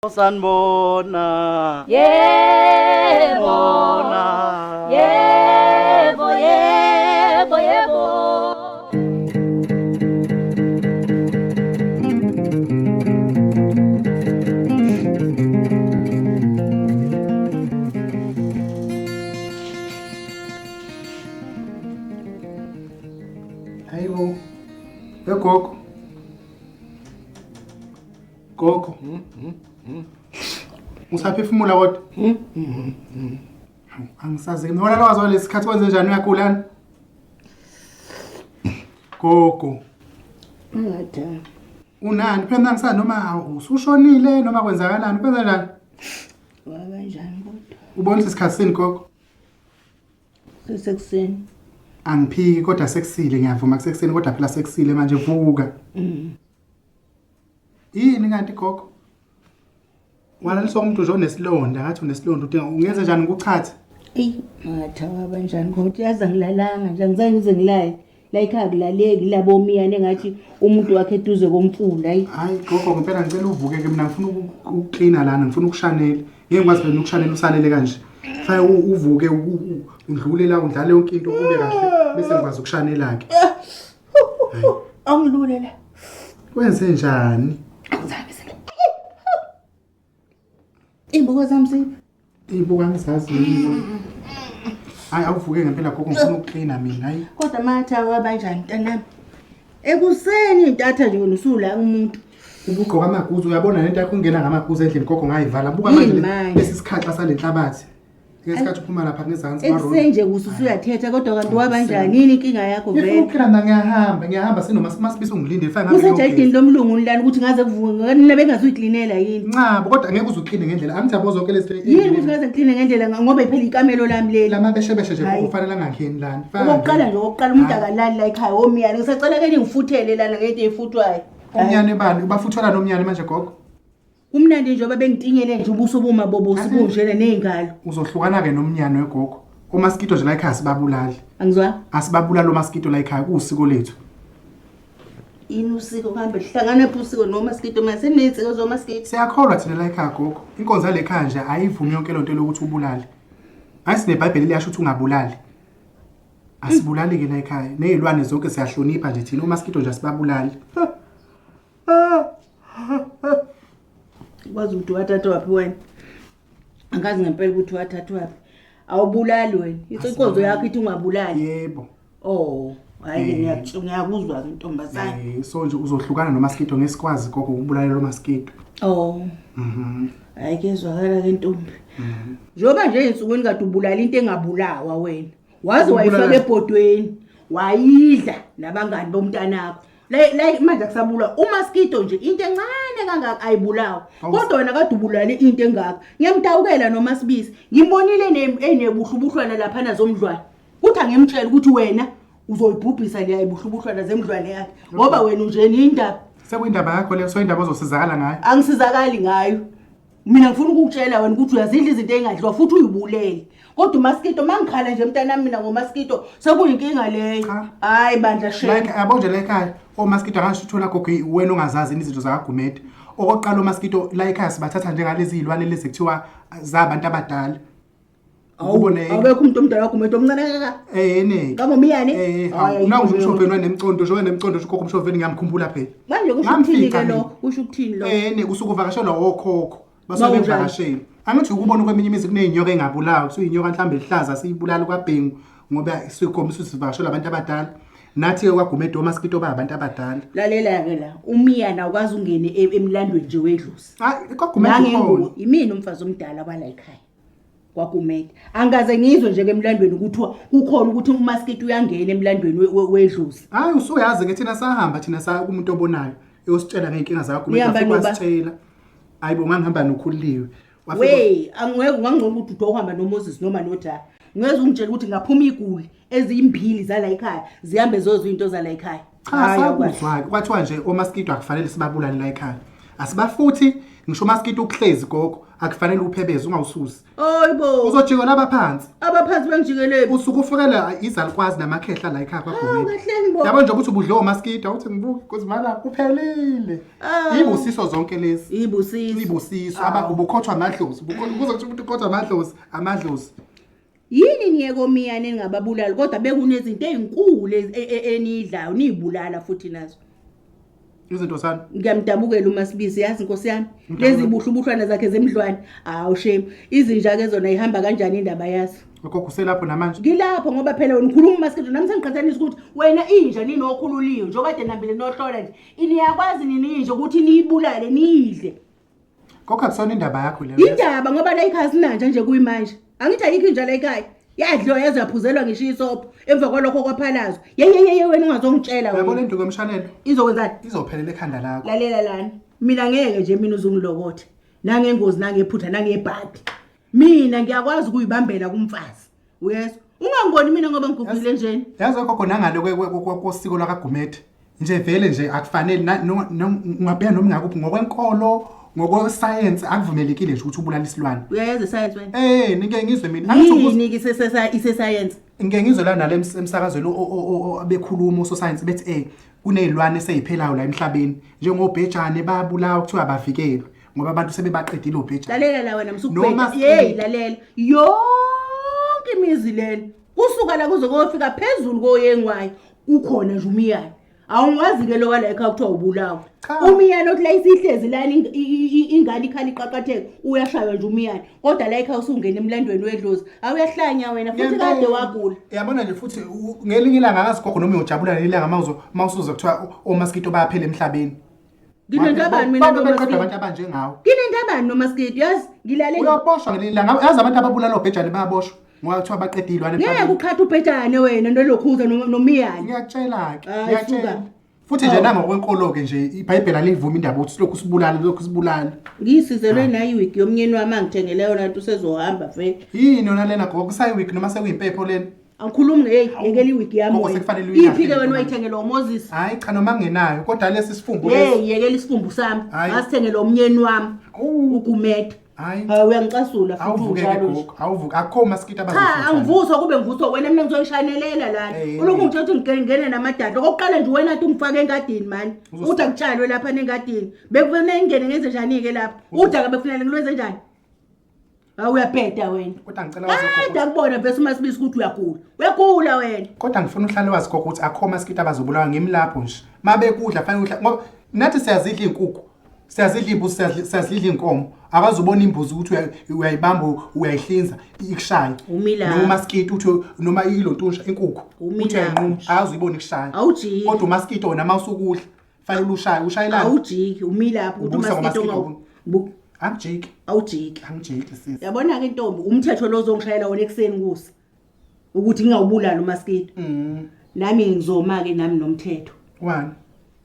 Sanbona. Yebo. Yebo, yebo, yebo. Hayibo. Gogo. Gogo. Usaphefumula kodwa? Angisazi ke nona lwazo lesikhathi kwenze njani uyakhulana? Gogo. Ngathana. Unani phela ngisana noma usushonile noma kwenzakalani kwenza njani? Wakanjani kodwa? Ubonisa isikhathi sini gogo? Sekuseni. Angiphiki kodwa sekusile ngiyavuma kusekuseni kodwa phela sekusile manje vuka. Yini kanti gogo? Walaliswa umuntu nje onesilonda ngathi unesilonda udinga ungenza njani ngikuchathe? Ngathawa kanjani kodwa yaza ngilalanga nje ngizange ngize ngilaye. La ekhaya kulaleki labo miyane ngathi umuntu wakhe eduze komfula Hayi gogo ngempela ngicela uvuke ke mina ngifuna ukucleana lana ngifuna ukushanela. Ngeke ngikwazi phela ukushanela usalele kanje. Faya uvuke udlule la udlale yonke into kube kahle bese ngikwazi ukushanela ke. Angilule la. Wenze njani? Angizange sele. Imbuko zami siphi? Ibuka ngisazi yini. Hayi awuvuke ngempela gogo ngifuna ukucleana mina hayi. Kodwa mathawa kanjani ntanami? Ekuseni intatha nje wena usula umuntu. Ubugqoka amaguzu uyabona lento yakho ungena ngamaguzu endlini gogo ngayivala buka manje lesi sikhathi salenhlabathi. Ngesikhathi uphuma lapha ngezansi maroni. Esenje usuyathetha kodwa kanti wabanjani yini inkinga yakho vele? Ngifuna ngiyahamba sinoma masibise ungilinde fana ngabe usejayidini lomlungu nilani ukuthi ngaze kuvuke nabe ngazuyiklinela yini? Ncabo kodwa ngeke uzukline ngendlela angithi yabo zonke lezi yini ukuthi ngaze ngikline ngendlela ngoba iphela ikamelo lami leli lama beshebeshe nje kufanele angangeni lana okokuqala nje okokuqala umuntu akalali la ekhaya omiyane ngisacela ke ningifuthele lana ngento eyifuthwayo umyane bani ubafuthela nomyane manje gogo kumnandi nje obabengitingele nje ubuso boma bobo sibunjele nezingalo uzohlukana ke nomnyane wegogo oMaskito nje la ekhaya sibabulali angizwa asibabulala oMaskito la ekhaya kusiko lethu ini usiko kambe lihlangana phi usiko noMaskito mase nezitsiko zoMaskito siyakholwa thina la ekhaya gogo inkonzo le ekhaya nje ayivumi yonke lonto lokuthi ubulale ayisine iBhayibheli liyasho ukuthi ungabulali asibulali ke la ekhaya nezilwane zonke siyahlonipha nje thina oMaskito nje asibabulali kwazi ukuthi wathatha waphi wena angazi ngempela ukuthi wathatha waphi awubulali wena inkonzo yakho ithi ungabulali yebo hayi ngiyakuzwa intombazane so nje uzohlukana noMaskito ngesikwazi gogo ukubulalela oMaskito hayi kezwakala ke ntombi njoba nje insukwini kade ubulala into engabulawa wena wazi wayifaka ebhodweni wayidla nabangani bomntanakho la manje akusabula uMaskito nje into encane kangaka ayibulawa kodwa wena kade ubulale into engaka ngiyamtawukela noma sibisi ngimbonile enebuhlubuhlwana lapha nazomdlwana kuthi angimtshela ukuthi wena uzoyibhubhisa le ayibuhlubuhlwana zemdlwane yakhe ngoba wena nje indaba sekuyindaba yakho le so indaba ozosizakala ngayo angisizakali ngayo mina ngifuna ukukutshela wena ukuthi uyazidla izinto engadliwa futhi uyibulele kodwa uMaskito mangikhala nje mntanami mina ngoMaskito sekuyinkinga leyo hayi bandla shela like yabo nje la ekhaya oMaskito angasho uthola gogo wena ongazazi izinto zakagumede okoqala oMaskito la ekhaya sibathatha njengalezi izilwane lezi kuthiwa zabantu abadala ubone awekho umuntu omdala wagumede omncane kaka ne ngabo miyane na umshofeni wanemcondo nje wanemcondo gogo umshofeni ngiyamkhumbula phela manje kusho ukuthini ke lo kusho ukuthini lo ne kusukuvakashelwa okhokho basebevakashela angithi ukubona kweminye imizi kuneyinyoka engabulawa kusuyinyoka mhlambe ehlaza siyibulala kwaBhengu ngoba sikhombisa sivakashela abantu abadala nathi ke kwagumede oMaskito babantu abadala lalela ke la umiyana ukwazi ungene emlandweni nje wedlusi hayi kwagumede khona yimini umfazi omdala kwala ekhaya kwagumede angaze ngizwe nje emlandweni ukuthi kukhona ukuthi uMaskito uyangena emlandweni wedlusi hayi usuyazi ke thina sahamba thina sa kumuntu obonayo eyositshela ngeenkinga zakagumede futhi ayibo ngangihamba nokhuliwe angeke ngangcono ukuthi udohamba noMoses noma noJaha ngeze ungitshela ukuthi ngaphuma iguli ezimbili zala ekhaya zihambe zozo into zala ekhaya cha sakuzwa kwathiwa nje oMaskito akufanele sibabulale la ekhaya asibafuthi ngisho oMaskito ukuhlezi gogo akufanele uphebeze ungawususi Hayibo uzojika lapha abaphansi bengijikelele usuku ufukela izalikwazi namakhehla la ekhaya kwaGomede kahle ngibo yabo nje ukuthi ubudle oMaskito awuthi ngibuke kozimala kuphelile ibusiso zonke lezi ibusiso ubukhothwa amadlozi kuzokuthi umuntu ukhothwa amadlozi yini niyeko miyane ningababulali kodwa bekunezinto ezinkulu enidlayo nibulala futhi nazo izinto sani ngiyamdabukela uMasibisi yazi Nkosi yami lezi buhlubuhlwana zakhe zemidlwane shame izinja ke zona ihamba kanjani indaba yazi lokho kuselapho namanje ngilapho ngoba phela wena ukhuluma uMaskito nami sengiqhathanisa ukuthi wena inja ninokhululiwe njokade nambile nohlola nje iniyakwazi nje ukuthi niyibulale niyidle kokho akusona indaba yakho le indaba ngoba la ekhaya sinanja nje kuyimanje angithi ayikho inja la ekhaya yadliwa yaze yaphuzelwa ngisho isopho emva kwalokho kwaphalazo ye wena ungazongitshela wena yabona induku emshanelo izokwenzani izophelela ekhanda lakho lalela lana mina ngeke nje mina uzungilokothe nangengozi nangephutha nangebhadi mina ngiyakwazi ukuyibambela kumfazi uyezwa ungangiboni mina ngoba ngigugile njeni yazi gogo nangale kosiko lakaGomede nje vele nje akufanele ungabheka noma ngakuphi ngokwenkolo ngokwesayensi akuvumelekile nje ukuthi ubulala isilwane uyayazi science wena nike ngizwe mina angithi ise science ngeke ngizwe la nale emsakazweni bekhuluma uScience bethi kunezilwane eseyiphelayo la emhlabeni njengobhejane bayabulawa kuthiwa bavikelwe ngoba abantu sebebaqedile obhejane lalela la wena msukubheka lalela yonke imizi lena kusuka la kuze kofika phezulu koyengwayo ukhona nje umiyane awungwazi ke lo wala ekhaya kuthiwa ubulawa umiyane othi la isihlezi lana ingane ikhali iqaqatheke uyashaywa nje umiyane kodwa la ekhaya usungena emlandweni wedlozi awuyahlanya wena futhi kade wagula yabona nje futhi ngelinye ilanga akazigogo noma uyojabula lelanga mawusuza kuthiwa oMaskito bayaphela emhlabeni nginentabani mina noMaskito abantu abanje ngawo nginentabani noMaskito yazi ngilale uyaboshwa ngelinye ilanga yazi abantu ababulala obhejane bayaboshwa ngoba kuthiwa baqedile ilwane ngeke ukhatha ubhejane wena nolokhuza nomiyane ngiyakutshela ke ngiyakutshela futhi nje nangokwenkolo ke nje iBhayibheli alivuma indaba ukuthi lokhu sibulala ngisizelwe nayi week yomnyeni wami angithengele yona into usezohamba vele yini yona lena gogo sayi week noma sekuyimpepho lena angikhulumi ngekele iweek yami iphike wena wayithengela uMoses hayi cha noma ngenayo kodwa lesi sifumbu yekela isifumbu sami ngasithengela umnyeni wami uGomede hayi uyangicasula futhi njalo awuvuka akho Maskito abazofuthi angivuswa kube ngivuswa wena mina ngizoyishanelela lana ulokhu ngithethe ngingene namadada okokuqala nje wena athi ungifake engadini manje uthi akutshalwe lapha nengadini bekufuna ingene ngenze njani ke lapha uthi akabefunela ngilwenze njani uyabheda wena kodwa ngicela wazi kodwa kubona bese uMasibisi ukuthi uyagula wena kodwa ngifuna uhlale wazi gogo ukuthi akho Maskito abazobulawa ngimlapho nje mabe kudla fanele udla ngoba nathi siyazidla inkukhu siyazidla imbuzi siyazidla inkomo akazubona imbuzi ukuthi uyayibamba uyayihlinza ikushaye noma uMaskito uthi noma ilontusha inkukhu uthi uyayinquma akazuyibona ikushaya awujiki kodwa uMaskito wona mawusukudla fanele ushayelana awujiki umilapho ukuthi uMaskito awujiki sisi yabona ke intombi umthetho lo ozongishayela wona ekseni kusi ukuthi ngingawubulala uMaskito nami ngizoma ke nami nomthetho wani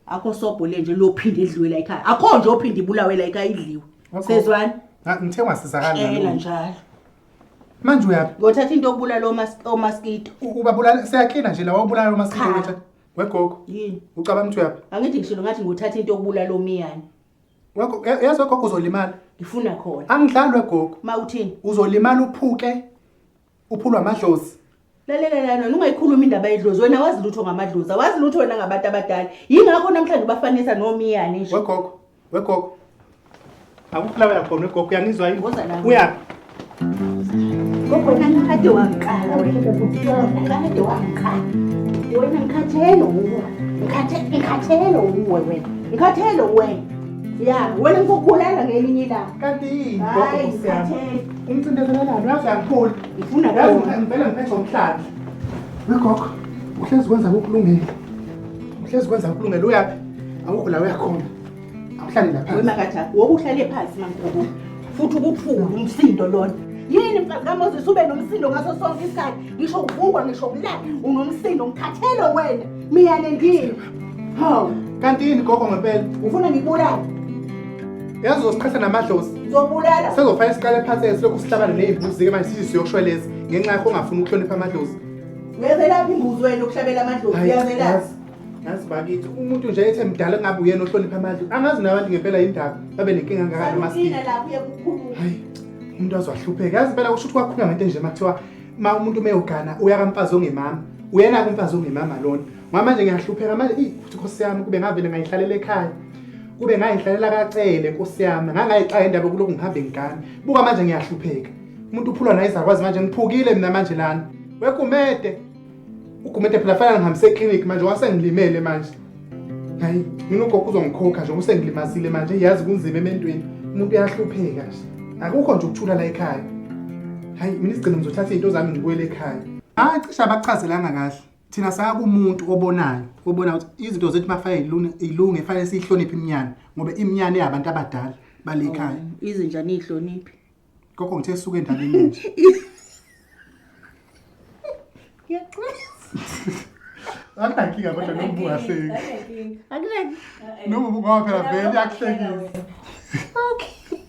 akho sobho le nje lophinde edliwe la ekhaya akho nje ophinde ibulawe la ekhaya idliwe sezwani ngithe ngasizakala njalo manje uyaphi ngothatha into yokubulala oMaskito ubabulala siyaklina nje la wabulala oMaskito wethu wegogo yini ucabanga ukuthi uyaphi angithi ngishilo ngathi ngothatha into yokubulala omiyane yazi gogo uzolimala ngifuna khona angidlalwe gogo mawuthini uzolimala uphuke uphulwa amadlozi lalela ungayikhuluma indaba yedlozi wena wazi lutho ngamadlozi awazi lutho wena ngabantu abadala yingakho namhlanje ubafanisa nomiyane nje wegogo akuhlawela khona wegogo uyangizwa yini uyaphi gogo wena kade waqala wena kade waqala wena ngikhathelo wena ya wena ngikukhulela ngelinye ilanga kanti gogo siyami umcindezelelana uyazi angiphuli ngifuna ngempela ngiphethe umhlaba wegogo uhlezi kwenza ukulungela uyaphi awukho la uyakhona awuhlale lapha wema kathaka wokuhlale phansi mangoku futhi ukuphula umsindo lona yini mfazi kaMoses ube nomsindo ngaso sonke isikhathi ngisho uvukwa ngisho kulala unomsindo ngikhathelo wena miyane ngini kanti yini gogo ngempela ufuna ngibulale yazi uzosiqhatha namadlozi ngizobulala sezofana isiqale phansi esilokhu sihlabana nezimbuzi ke manje sithi siyoshweleza ngenxa yakho ongafuni ukuhlonipha amadlozi uyazelaphi imbuzi wena ukuhlabela amadlozi uyazelaphi Yazi bakithi umuntu nje ethe mdala ngabe uyena ohlonipha amandla. Angazi nabantu ngempela indaba babe nenkinga ngakani oMaskito. Hayi, umuntu azwahlupheka. Yazi phela kusho ukuthi kwakhuluma ngento nje makuthiwa umuntu meyogana uya kaMfazi ongemama. Uyena kuMfazi ongemama lona. Manje ngiyahlupheka manje futhi Nkosi yami kube ngavele ngayihlalela ekhaya. Kube ngayihlalela kacele Nkosi yami. Ngangayixaya indaba kuloku ngihambe ngigane. Buka manje ngiyahlupheka. Umuntu uphulwa naye izakwazi manje ngiphukile mina manje lana. Wekumede. Ukumede phela fanele ngihambise eclinic manje wasengilimele manje. Hayi, mina ugogo uzongikhokha nje usengilimazile manje yazi kunzima ementweni. Umuntu uyahlupheka nje. Akukho nje ukuthula la ekhaya. Hayi, mina isigcino ngizothatha izinto zami ngibuyele ekhaya. Hayi, cishe abachazelanga kahle. Thina sakumuntu obona ukuthi izinto zethu mafaye ilunge fanele sihloniphe iminyana ngoba iminyana eyabantu abadala bale ekhaya. Izinjani ihloniphi? Kokho ngithe suke endabeni nje. Anginkinga kodwa nobuka hleki. Akunaki. Noma ngoba phela vele yakuhlekisa. Okay.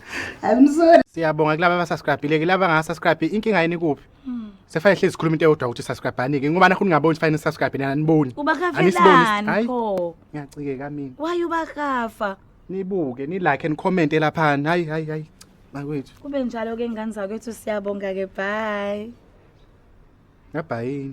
I'm sorry. Siyabonga kulabo abasubscribe-ile ke laba ngasubscribe inkinga yini kuphi? Sefanele hlezi sikhuluma into eyodwa ukuthi subscribe anike ngoba nakho ningaboni fanele subscribe nina niboni. Ubakafelani pho? Ngiyacikeka mina. Why ubakafa? Nibuke ni like and comment lapha. Hayi. Bakwethu. Kube njalo ke ngane zakwethu siyabonga ke bye. Bye.